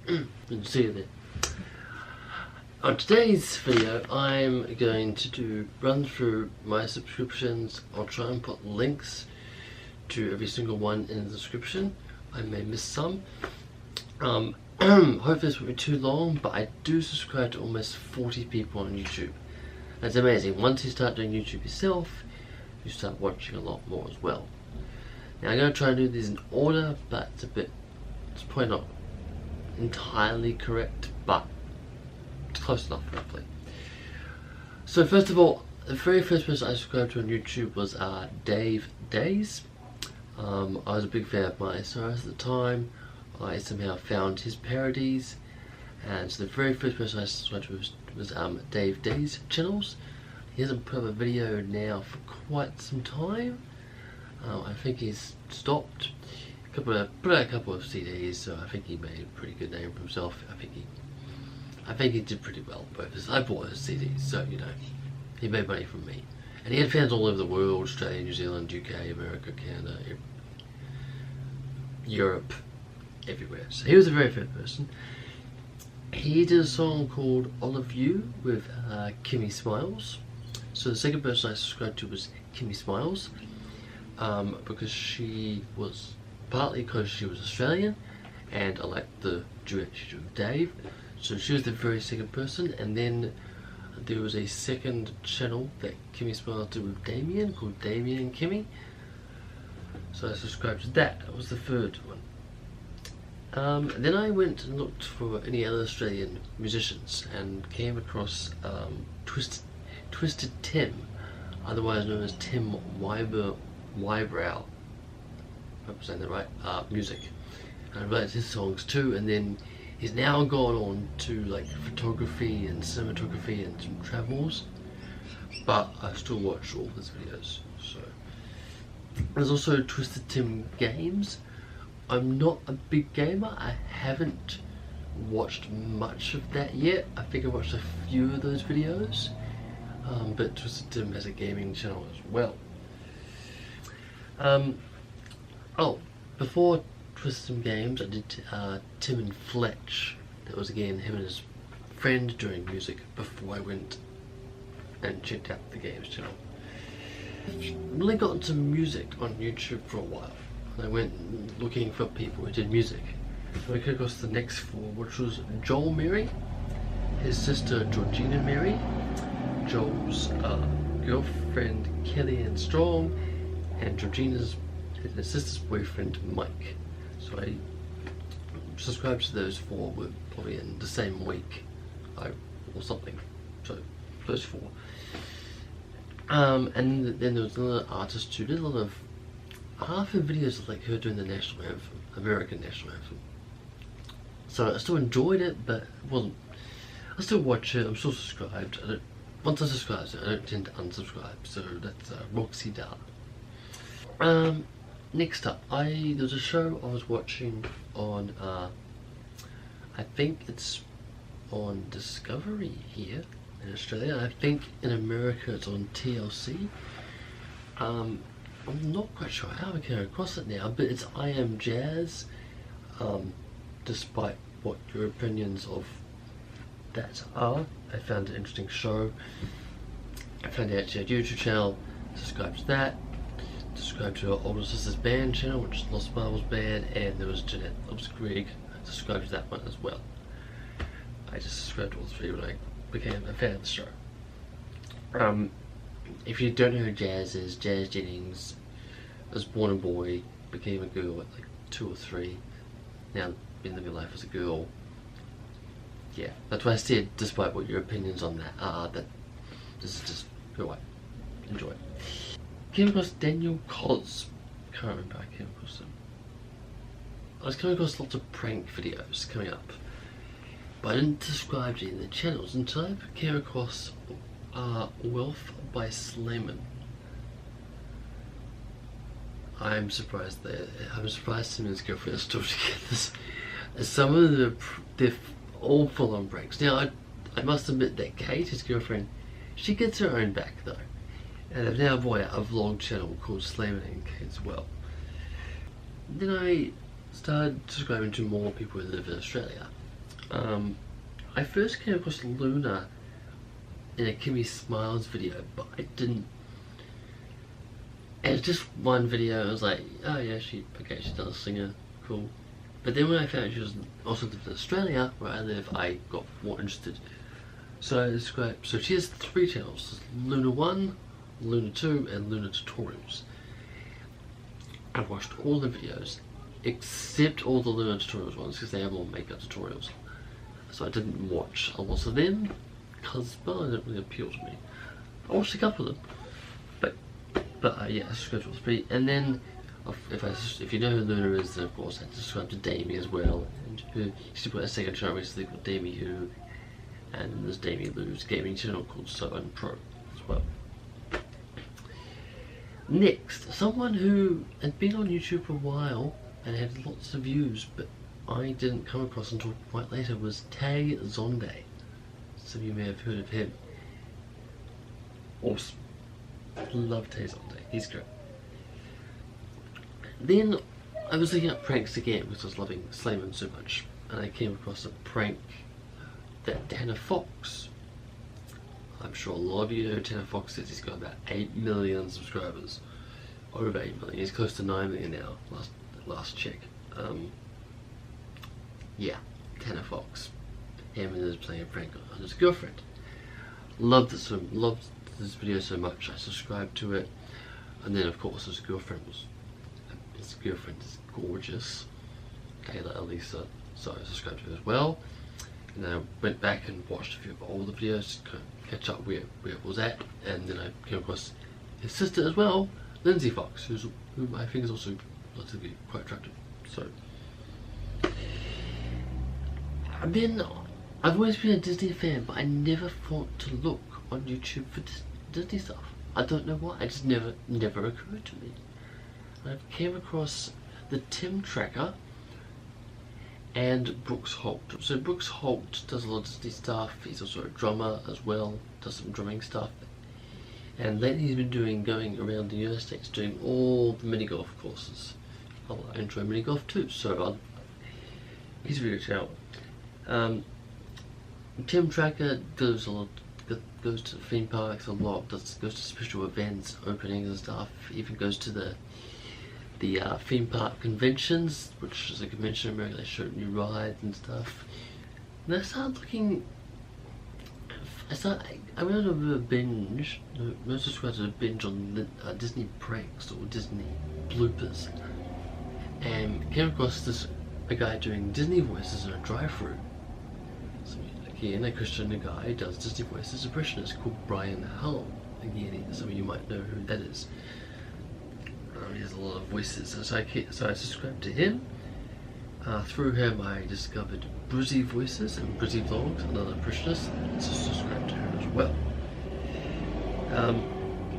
And see you there. On today's video, I'm going to run through my subscriptions. I'll try and put links to every single one in the description. I may miss some. Hopefully this won't be too long, but I do subscribe to almost 40 people on YouTube. That's amazing. Once you start doing YouTube yourself, you start watching a lot more as well. Now I'm going to try and do these in order, but it's probably not entirely correct, but it's close enough roughly. So first of all, the very first person I subscribed to on YouTube was Dave Days. I was a big fan of Miley Cyrus at the time. I somehow found his parodies, and so the very first person I subscribed to was Dave Days channels. He hasn't put up a video now for quite some time. I think he's stopped. Put out a couple of CDs, so I think he made a pretty good name for himself. I think he did pretty well. But I bought his CDs, so you know, he made money from me. And he had fans all over the world: Australia, New Zealand, UK, America, Canada, Europe, everywhere. So he was the very first person. He did a song called Olive You with Kimmy Smiles. So the second person I subscribed to was Kimmy Smiles, because she was, partly because she was Australian, and I liked the duet she did with Dave. So she was the very second person, and then there was a second channel that Kimmy Smiles did with Damien, called Damien and Kimmy. So I subscribed to that. That was the third one. Then I went and looked for any other Australian musicians and came across Tiwsted Tim, otherwise known as Tim Wybrow. I hope I'm saying that right. Music. And I liked his songs too, and then he's now gone on to like photography and cinematography and some travels, but I still watch all his videos. So there's also Tiwsted Tim Games. I'm not a big gamer. I haven't watched much of that yet. I think I watched a few of those videos, but Tiwsted Tim has a gaming channel as well. Oh, before Tiwsted Tim Games, I did Tim and Fletch. That was again him and his friend doing music before I went and checked out the games channel. I really got into music on YouTube for a while. I went looking for people who did music. So I came across the next four, which was Joel Mary, his sister Georgina Mary, Joel's girlfriend Kelly Ann Strong, and Georgina's his sister's boyfriend Mike. So I subscribed to those four, were probably in the same week or something. So those four. And then there was another artist who did a lot of half of videos of like her doing the national anthem, American national anthem. So I still enjoyed it, but it wasn't. I still watch it. I'm still subscribed. Once I subscribe to it, I don't tend to unsubscribe. So that's Roxy Darr. Next up, there was a show I was watching on. I think it's on Discovery here in Australia. I think in America it's on TLC. I'm not quite sure how I came across it now, but it's I Am Jazz. Despite what your opinions of that are, I found it an interesting show. I found it actually a YouTube channel, subscribed to that. Subscribed to her older sister's band channel, which is Lost Marbles Band, and there was GnetLvsGreg. I subscribed to that one as well. I just subscribed to all three when I became a fan of the show. If you don't know who Jazz is, Jazz Jennings was born a boy, became a girl at like 2 or 3, now been living life as a girl. Yeah, that's why I said, despite what your opinions on that are, that this is just who I enjoy. Came across Daniel Cos. Can't remember, I came across him. I was coming across lots of prank videos coming up, but I didn't subscribe to any of the channels until I came across Wealth by Slayman. I'm surprised him and his girlfriend are still together. Some of they're all full on pranks. Now I must admit that Kate, his girlfriend, she gets her own back though. And I've now bought out a vlog channel called Slayman and Kate as well. Then I started subscribing to more people who live in Australia. I first came across Luna in a Kimmy Smiles video, but I didn't. It was just one video. I was like, oh yeah, she's not a singer, cool. But then when I found out she was also lived in Australia, where I live, I got more interested. So I subscribed. So she has 3 channels: Luna 1, Luna 2, and Luon Totruials. I've watched all the videos, except all the Luon Totruials ones, because they have more makeup tutorials. So I didn't watch a lot of them, because, well, they didn't really appeal to me. I watched a couple of them, but yeah, I subscribed to all 3. And then, if you know who Luna is, then of course I subscribe to Damie as well. And she put a second channel recently called Damie Who, and there's Damie Lou's gaming channel called So Unpro as well. Next, someone who had been on YouTube for a while and had lots of views, but I didn't come across until quite later, was Tay Zonday. Some of you may have heard of him. Awesome. Love Tay Zonday. He's great. Then I was looking at pranks again because I was loving Slayman so much, and I came across a prank that Tanner Fox. I'm sure a lot of you know Tanner Fox is. He's got about 8 million subscribers. Over 8 million. He's close to 9 million now, last check. Yeah, Tanner Fox. Him is playing a prank on his girlfriend. Loved this video so much, I subscribed to it. And then of course his girlfriend is gorgeous, Taylor Elisa, so I subscribed to her as well. And then I went back and watched a few of all the videos to catch up where it was at, and then I came across his sister as well, Lindsay Fox, who I think is also relatively quite attractive. So, and then I've always been a Disney fan, but I never thought to look on YouTube for Disney stuff. I don't know why. It just never occurred to me. I came across the Tim Tacker and Brooks Holt. So Brooks Holt does a lot of Disney stuff. He's also a drummer as well, does some drumming stuff. And lately he's been going around the United States doing all the mini golf courses. I enjoy mini golf too, so he's really good channel. Tim Tacker goes to theme parks a lot, goes to special events, openings and stuff. Even goes to the theme park conventions, which is a convention in America. They show new rides and stuff. And I started looking. I went on a binge. Most subscribers a binge on Disney pranks or Disney bloopers, and came across a guy doing Disney voices in a drive-thru. So again, a Christian guy who does Disney voices impressionist called Brian Hull. Again, some of you might know who that is. He has a lot of voices, so I subscribed to him. Through him I discovered Brizze Vocies and Brizze Vlogs, another impressionist, so subscribed to her as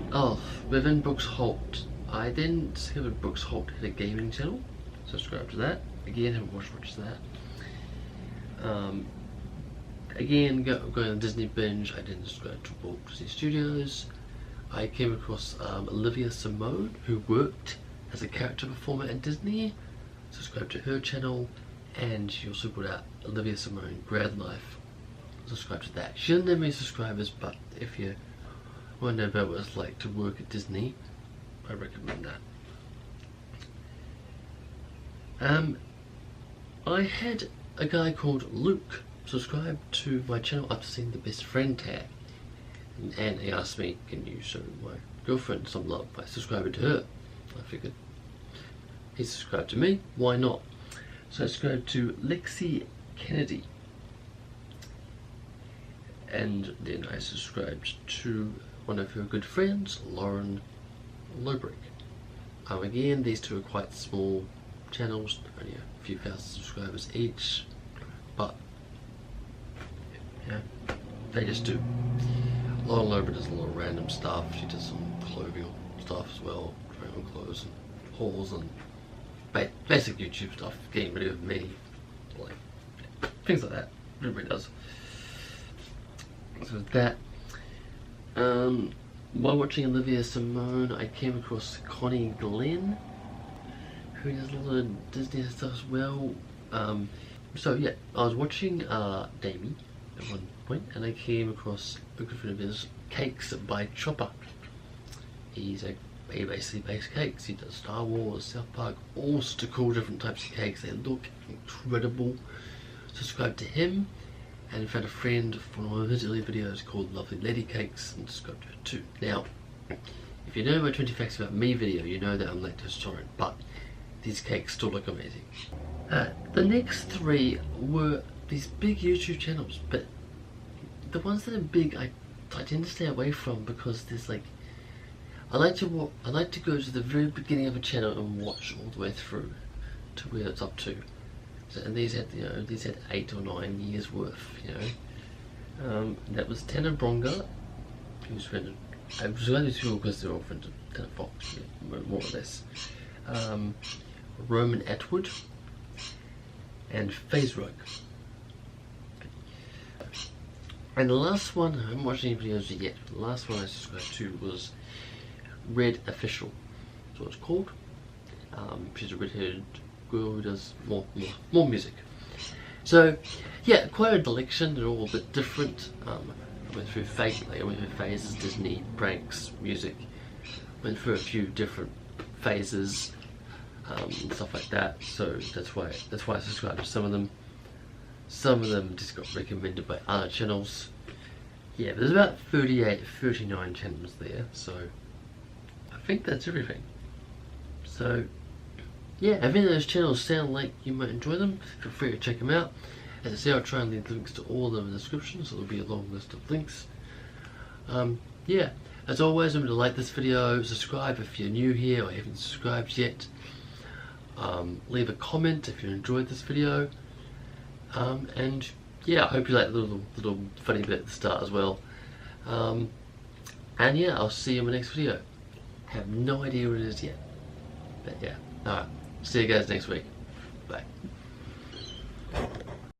well. Within Brooks Holt, I then discovered Brooks Holt had a gaming channel, subscribed to that. Again, haven't watched much of that. Again, going on Disney binge, I didn't subscribe to Walt Disney Studios. I came across Olivia Simone, who worked as a character performer at Disney. Subscribed to her channel, and she also put out Olivia Simone Grad Life. Subscribe to that. She doesn't have many subscribers, but if you want to know about what it's like to work at Disney, I recommend that. I had a guy called Luke subscribe to my channel after seeing the best friend tag, and he asked me, can you show my girlfriend some love by subscribing to her? I figured he subscribed to me, why not? So I subscribed to Lexi Kennedy, and then I subscribed to one of her good friends, Lauren Loebrick. Again, these two are quite small channels, only a few thousand subscribers each, but yeah, they just do. Lauren Loebrick does a lot of random stuff. She does some clothing stuff as well, trying on clothes and hauls and basic YouTube stuff, getting rid of me, like things like that. Everybody does. So that. While watching Olivia Simone, I came across Connie Glenn, who does a lot of Disney stuff as well. So yeah, I was watching Damie at one point, and I came across a good friend of his, Cakes by Choppa. He basically bakes cakes. He does Star Wars, South Park, all sorts of cool different types of cakes. They look incredible. Subscribe to him, and in fact a friend from one of his early videos called Lovely Lady Cakes, and subscribe to her too. Now, if you know my 20 facts about me video, you know that I'm lactose intolerant, but these cakes still look amazing. The next three were these big YouTube channels, but the ones that are big I tend to stay away from, because there's like, I like to go to the very beginning of a channel and watch all the way through to where it's up to. So, and these had 8 or 9 years worth, that was Tanner Bronga, who's friend of, I was glad these people because they're all friends of Tanner Fox, yeah, more or less. Roman Atwood and FazeRug. And the last one, I haven't watched any videos yet, but the last one I subscribed to was Red Official, that's what it's called. She's a redheaded girl who does more music. So yeah, quite a collection. They're all a bit different. I went through phases, Disney, pranks, music. Went through a few different phases, and stuff like that. So that's why I subscribed to some of them. Some of them just got recommended by other channels. Yeah, but there's about 39 channels there, so I think that's everything. So yeah, if any of those channels sound like you might enjoy them, feel free to check them out. As I say, I'll try and leave links to all of them in the description, so there'll be a long list of links. Yeah, as always, remember to like this video, subscribe if you're new here or haven't subscribed yet. Leave a comment if you enjoyed this video. And yeah, I hope you like the little funny bit at the start as well. And yeah, I'll see you in my next video. Have no idea what it is yet, but yeah. Alright, see you guys next week. Bye.